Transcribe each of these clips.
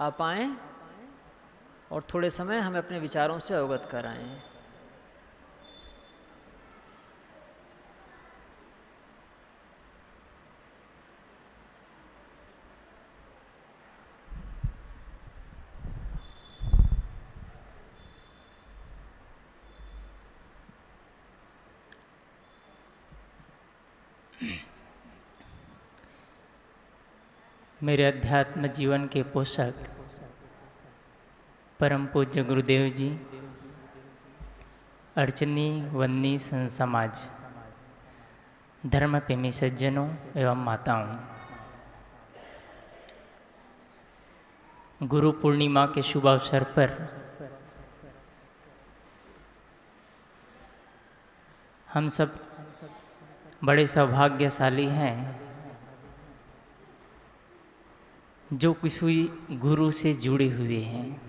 आप आएँ और थोड़े समय हमें अपने विचारों से अवगत कराएं। मेरे अध्यात्म जीवन के पोषक परम पूज्य गुरुदेव जी, अर्चनी वन्नी संत समाज, धर्म प्रेमी सज्जनों एवं माताओं, गुरु पूर्णिमा के शुभ अवसर पर हम सब बड़े सौभाग्यशाली हैं जो किसी गुरु से जुड़े हुए हैं।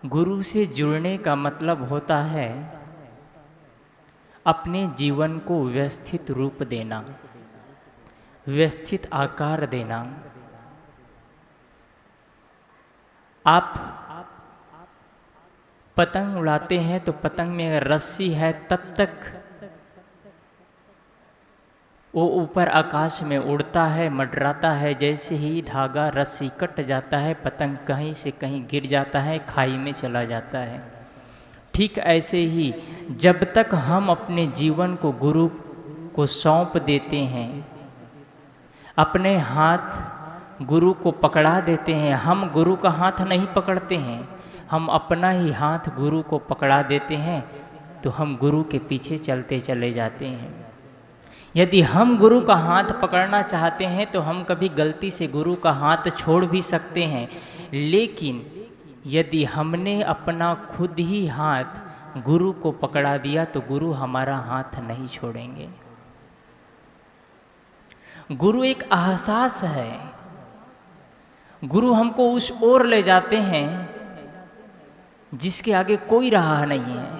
गुरु से जुड़ने का मतलब होता है अपने जीवन को व्यवस्थित रूप देना, व्यवस्थित आकार देना। आप पतंग उड़ाते हैं तो पतंग में अगर रस्सी है तब तक वो ऊपर आकाश में उड़ता है, मंडराता है। जैसे ही धागा रस्सी कट जाता है, पतंग कहीं से कहीं गिर जाता है, खाई में चला जाता है। ठीक ऐसे ही जब तक हम अपने जीवन को गुरु को सौंप देते हैं, अपने हाथ गुरु को पकड़ा देते हैं, हम गुरु का हाथ नहीं पकड़ते हैं, हम अपना ही हाथ गुरु को पकड़ा देते हैं, तो हम गुरु के पीछे चलते चले जाते हैं। यदि हम गुरु का हाथ पकड़ना चाहते हैं तो हम कभी गलती से गुरु का हाथ छोड़ भी सकते हैं, लेकिन यदि हमने अपना खुद ही हाथ गुरु को पकड़ा दिया तो गुरु हमारा हाथ नहीं छोड़ेंगे। गुरु एक एहसास है। गुरु हमको उस ओर ले जाते हैं जिसके आगे कोई राह नहीं है।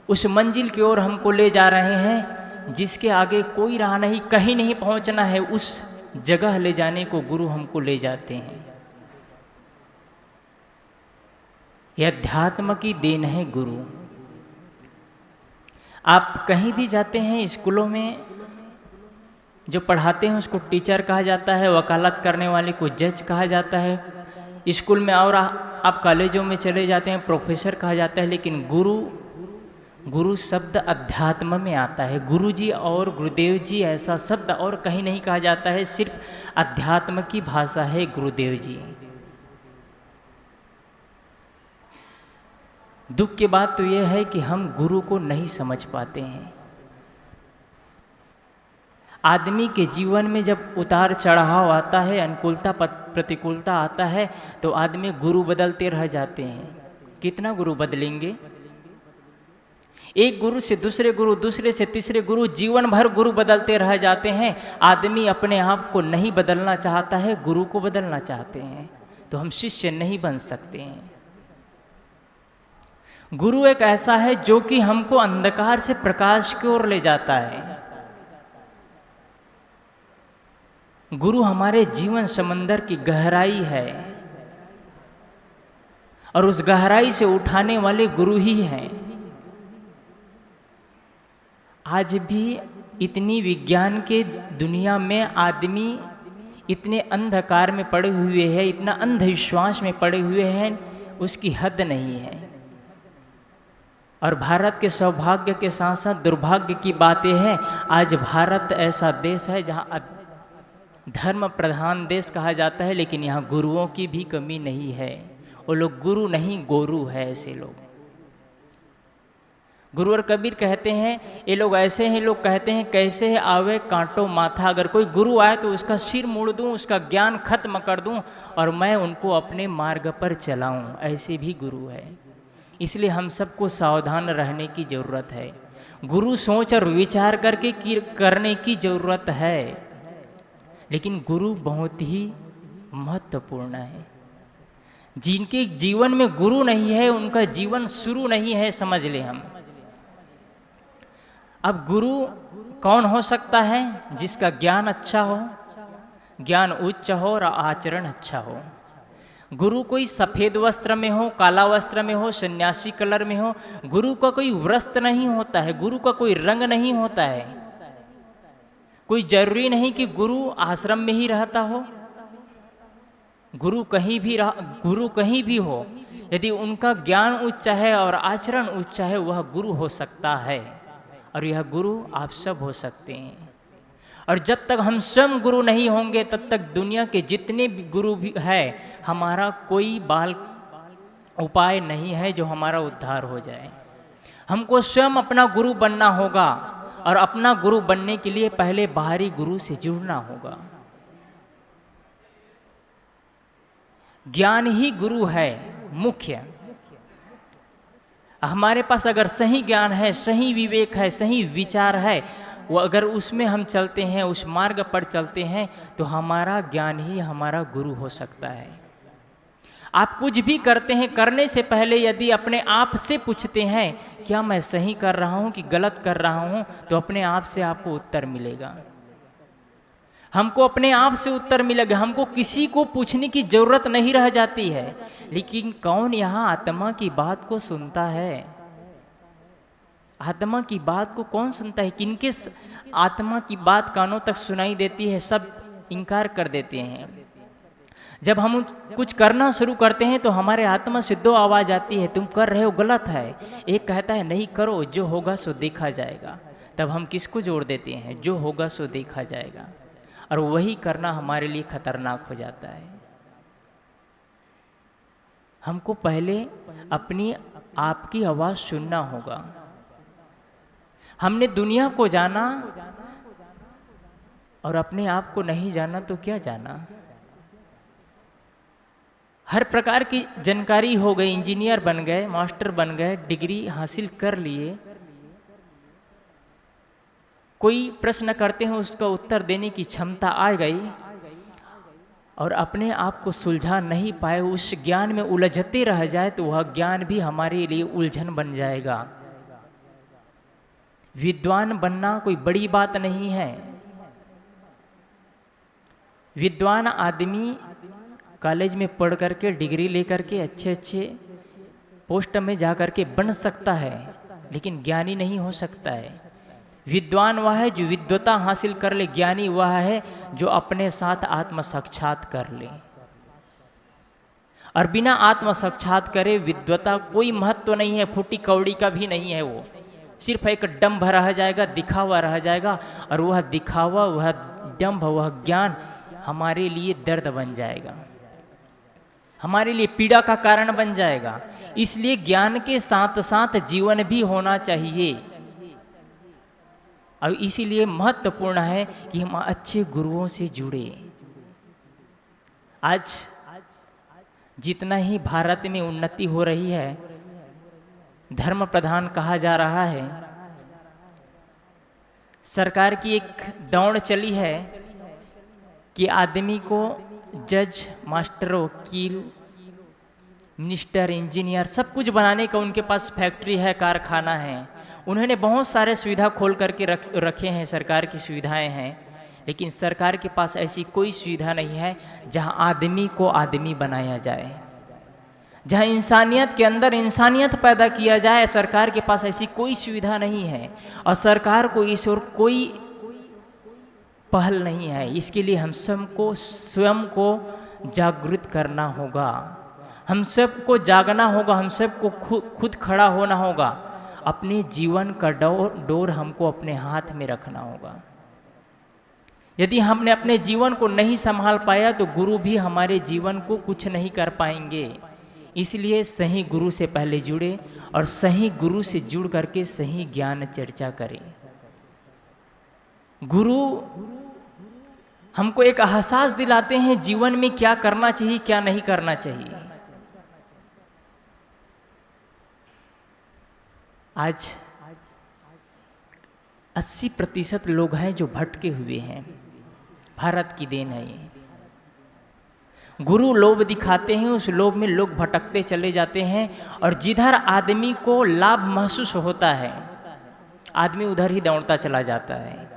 उस मंजिल की ओर हमको ले जा रहे हैं जिसके आगे कोई राह नहीं, कहीं नहीं पहुंचना है, उस जगह ले जाने को गुरु हमको ले जाते हैं। यह अध्यात्म की देन है गुरु। आप कहीं भी जाते हैं, स्कूलों में जो पढ़ाते हैं उसको टीचर कहा जाता है, वकालत करने वाले को जज कहा जाता है, स्कूल में और आप कॉलेजों में चले जाते हैं प्रोफेसर कहा जाता है। लेकिन गुरु शब्द अध्यात्म में आता है। गुरु जी और गुरुदेव जी ऐसा शब्द और कहीं नहीं कहा जाता है, सिर्फ अध्यात्म की भाषा है गुरुदेव जी। दुख की बात तो यह है कि हम गुरु को नहीं समझ पाते हैं। आदमी के जीवन में जब उतार चढ़ाव आता है, अनुकूलता प्रतिकूलता आता है, तो आदमी गुरु बदलते रह जाते हैं। कितना गुरु बदलेंगे? एक गुरु से दूसरे गुरु, दूसरे से तीसरे गुरु, जीवन भर गुरु बदलते रह जाते हैं। आदमी अपने आप को नहीं बदलना चाहता है, गुरु को बदलना चाहते हैं, तो हम शिष्य नहीं बन सकते हैं। गुरु एक ऐसा है जो कि हमको अंधकार से प्रकाश की ओर ले जाता है। गुरु हमारे जीवन समंदर की गहराई है और उस गहराई से उठाने वाले गुरु ही हैं। आज भी इतनी विज्ञान के दुनिया में आदमी इतने अंधकार में पड़े हुए हैं, इतना अंधविश्वास में पड़े हुए हैं, उसकी हद नहीं है। और भारत के सौभाग्य के साथ साथ दुर्भाग्य की बात यह है, आज भारत ऐसा देश है जहाँ धर्म प्रधान देश कहा जाता है, लेकिन यहाँ गुरुओं की भी कमी नहीं है। वो लोग गुरु नहीं गोरू है। ऐसे लोग, गुरुवर कबीर कहते हैं, ये लोग ऐसे हैं, लोग कहते हैं कैसे है आवे कांटो माथा। अगर कोई गुरु आए तो उसका सिर मोड़ दूं, उसका ज्ञान खत्म कर दूं और मैं उनको अपने मार्ग पर चलाऊं। ऐसे भी गुरु है। इसलिए हम सबको सावधान रहने की जरूरत है। गुरु सोच और विचार करके करने की जरूरत है, लेकिन गुरु बहुत ही महत्वपूर्ण है। जिनके जीवन में गुरु नहीं है उनका जीवन शुरू नहीं है, समझ ले हम। अब गुरु कौन हो सकता है? जिसका ज्ञान अच्छा हो, ज्ञान उच्च हो और आचरण अच्छा हो। गुरु कोई सफ़ेद वस्त्र में हो, काला वस्त्र में हो, सन्यासी कलर में हो। गुरु का कोई वस्त्र नहीं होता है, गुरु का कोई रंग नहीं होता है। कोई जरूरी नहीं कि गुरु आश्रम में ही रहता हो। गुरु कहीं भी हो, यदि उनका ज्ञान उच्च है और आचरण उच्च है, वह गुरु हो सकता है। और यह गुरु आप सब हो सकते हैं। और जब तक हम स्वयं गुरु नहीं होंगे, तब तक दुनिया के जितने भी गुरु भी है, हमारा कोई बाल उपाय नहीं है जो हमारा उद्धार हो जाए। हमको स्वयं अपना गुरु बनना होगा, और अपना गुरु बनने के लिए पहले बाहरी गुरु से जुड़ना होगा। ज्ञान ही गुरु है मुख्य। हमारे पास अगर सही ज्ञान है, सही विवेक है, सही विचार है, वो अगर उसमें हम चलते हैं, उस मार्ग पर चलते हैं, तो हमारा ज्ञान ही हमारा गुरु हो सकता है। आप कुछ भी करते हैं, करने से पहले यदि अपने आप से पूछते हैं क्या मैं सही कर रहा हूं कि गलत कर रहा हूं, तो अपने आप से आपको उत्तर मिलेगा। हमको अपने आप से उत्तर मिलेगा, हमको किसी को पूछने की जरूरत नहीं रह जाती है। लेकिन कौन यहाँ आत्मा की बात को सुनता है? आत्मा की बात को कौन सुनता है? किनके आत्मा की बात कानों तक सुनाई देती है? सब इनकार कर देते हैं। जब हम कुछ करना शुरू करते हैं तो हमारे आत्मा से दो आवाज आती है, तुम कर रहे हो गलत है। एक कहता है नहीं करो, जो होगा सो देखा जाएगा। तब हम किसको जोड़ देते हैं? जो होगा सो देखा जाएगा। और वही करना हमारे लिए खतरनाक हो जाता है। हमको पहले अपनी आपकी आवाज सुनना होगा। हमने दुनिया को जाना और अपने आप को नहीं जाना तो क्या जाना? हर प्रकार की जानकारी हो गई, इंजीनियर बन गए, मास्टर बन गए, डिग्री हासिल कर लिए। कोई प्रश्न करते हैं, उसका उत्तर देने की क्षमता आ गई, और अपने आप को सुलझा नहीं पाए, उस ज्ञान में उलझते रह जाए, तो वह ज्ञान भी हमारे लिए उलझन बन जाएगा। विद्वान बनना कोई बड़ी बात नहीं है। विद्वान आदमी कॉलेज में पढ़ करके, डिग्री लेकर के अच्छे अच्छे पोस्ट में जा करके बन सकता है, लेकिन ज्ञानी नहीं हो सकता है। विद्वान वह है जो विद्वता हासिल कर ले, ज्ञानी वह है जो अपने साथ आत्म साक्षात कर ले। और बिना आत्म साक्षात करे विद्वता कोई महत्व नहीं है, फूटी कौड़ी का भी नहीं है। वो सिर्फ एक डंभ रह जाएगा, दिखावा रह जाएगा, और वह दिखावा, वह डंभ, वह ज्ञान हमारे लिए दर्द बन जाएगा, हमारे लिए पीड़ा का कारण बन जाएगा। इसलिए ज्ञान के साथ साथ जीवन भी होना चाहिए। और इसीलिए महत्वपूर्ण है कि हम अच्छे गुरुओं से जुड़े। आज जितना ही भारत में उन्नति हो रही है, धर्म प्रधान कहा जा रहा है, सरकार की एक दौड़ चली है कि आदमी को जज, मास्टर, वकील, मिनिस्टर, इंजीनियर सब कुछ बनाने का उनके पास फैक्ट्री है, कारखाना है। उन्होंने बहुत सारे सुविधा खोल करके रखे हैं, सरकार की सुविधाएं हैं। लेकिन सरकार के पास ऐसी कोई सुविधा नहीं है जहां आदमी को आदमी बनाया जाए, जहां इंसानियत के अंदर इंसानियत पैदा किया जाए। सरकार के पास ऐसी कोई सुविधा नहीं है, और सरकार को इस ओर कोई पहल नहीं है। इसके लिए हम सबको स्वयं को जागृत करना होगा, हम सबको जागना होगा, हम सबको खुद खड़ा होना होगा। अपने जीवन का डोर हमको अपने हाथ में रखना होगा। यदि हमने अपने जीवन को नहीं संभाल पाया तो गुरु भी हमारे जीवन को कुछ नहीं कर पाएंगे। इसलिए सही गुरु से पहले जुड़े, और सही गुरु से जुड़ करके सही ज्ञान चर्चा करें। गुरु हमको एक एहसास दिलाते हैं जीवन में क्या करना चाहिए, क्या नहीं करना चाहिए। आज 80% लोग हैं जो भटके हुए हैं, भारत की देन है ये। गुरु लोभ दिखाते हैं, उस लोभ में लोग भटकते चले जाते हैं, और जिधर आदमी को लाभ महसूस होता है आदमी उधर ही दौड़ता चला जाता है।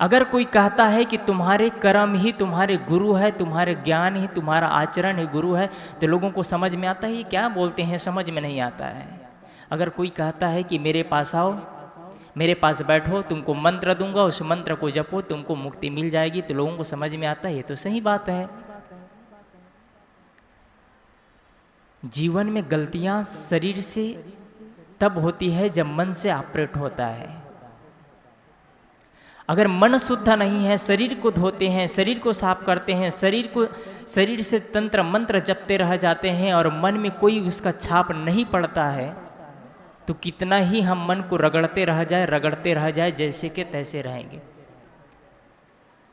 अगर कोई कहता है कि तुम्हारे कर्म ही तुम्हारे गुरु है, तुम्हारे ज्ञान ही तुम्हारा आचरण ही गुरु है, तो लोगों को समझ में आता है ये क्या बोलते हैं, समझ में नहीं आता है। अगर कोई कहता है कि मेरे पास आओ, मेरे पास बैठो, तुमको मंत्र दूंगा, उस मंत्र को जपो, तुमको मुक्ति मिल जाएगी, तो लोगों को समझ में आता है ये तो सही बात है। जीवन में गलतियां शरीर से तब होती है जब मन से ऑपरेट होता है। अगर मन शुद्ध नहीं है, शरीर को धोते हैं, शरीर को साफ करते हैं, शरीर से तंत्र मंत्र जपते रह जाते हैं और मन में कोई उसका छाप नहीं पड़ता है, तो कितना ही हम मन को रगड़ते रह जाए जैसे के तैसे रहेंगे।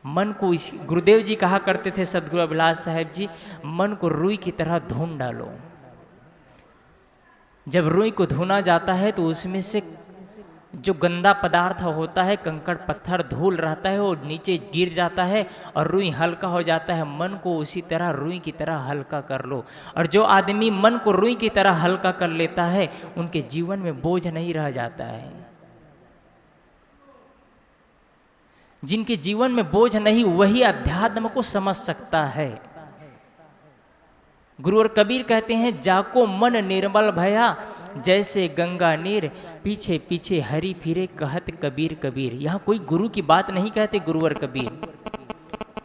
मन को गुरुदेव जी कहा करते थे, सदगुरु अभिलाष साहेब जी, मन को रुई की तरह धुन डालो। जब रुई को धुना जाता है तो उसमें से जो गंदा पदार्थ होता है, कंकड़ पत्थर धूल रहता है, वो नीचे गिर जाता है और रुई हल्का हो जाता है। मन को उसी तरह रुई की तरह हल्का कर लो। और जो आदमी मन को रुई की तरह हल्का कर लेता है, उनके जीवन में बोझ नहीं रह जाता है। जिनके जीवन में बोझ नहीं, वही अध्यात्म को समझ सकता है। गुरु और कबीर कहते हैं, जाको मन निर्मल भया जैसे गंगा नीर, पीछे पीछे हरि फिरे कहत कबीर कबीर। यहाँ कोई गुरु की बात नहीं कहते गुरु और कबीर।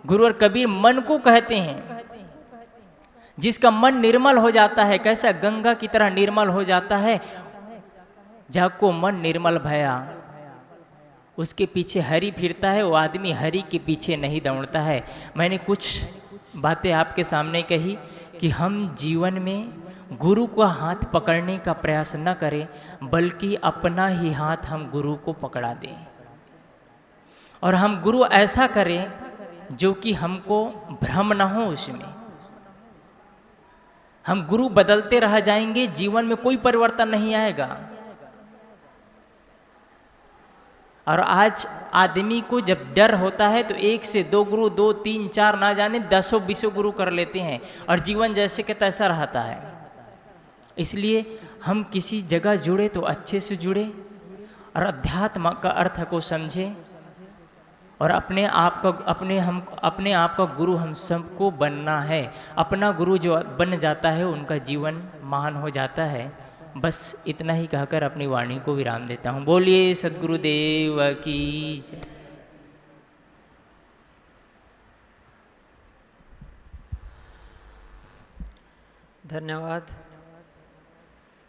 गुरु और कबीर मन को कहते हैं। जिसका मन निर्मल हो जाता है, कैसा गंगा की तरह निर्मल हो जाता है, जाको मन निर्मल भया, उसके पीछे हरि फिरता है, वो आदमी हरि के पीछे नहीं दौड़ता है। मैंने कुछ बातें आपके सामने कही कि हम जीवन में गुरु का हाथ पकड़ने का प्रयास न करें, बल्कि अपना ही हाथ हम गुरु को पकड़ा दें। और हम गुरु ऐसा करें जो कि हमको भ्रम न हो उसमें। हम गुरु बदलते रह जाएंगे, जीवन में कोई परिवर्तन नहीं आएगा। और आज आदमी को जब डर होता है तो 1 से 2 गुरु, 2, 3, 4 ना जाने 10-20 गुरु कर लेते हैं और जीवन जैसे के तैसा रहता है। इसलिए हम किसी जगह जुड़े तो अच्छे से जुड़े और अध्यात्म का अर्थ को समझें और अपने आप का गुरु हम सबको बनना है। अपना गुरु जो बन जाता है, उनका जीवन महान हो जाता है। बस इतना ही कहकर अपनी वाणी को विराम देता हूँ। बोलिए सद्गुरुदेव की जय। धन्यवाद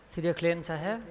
श्री अखिलेन साहब।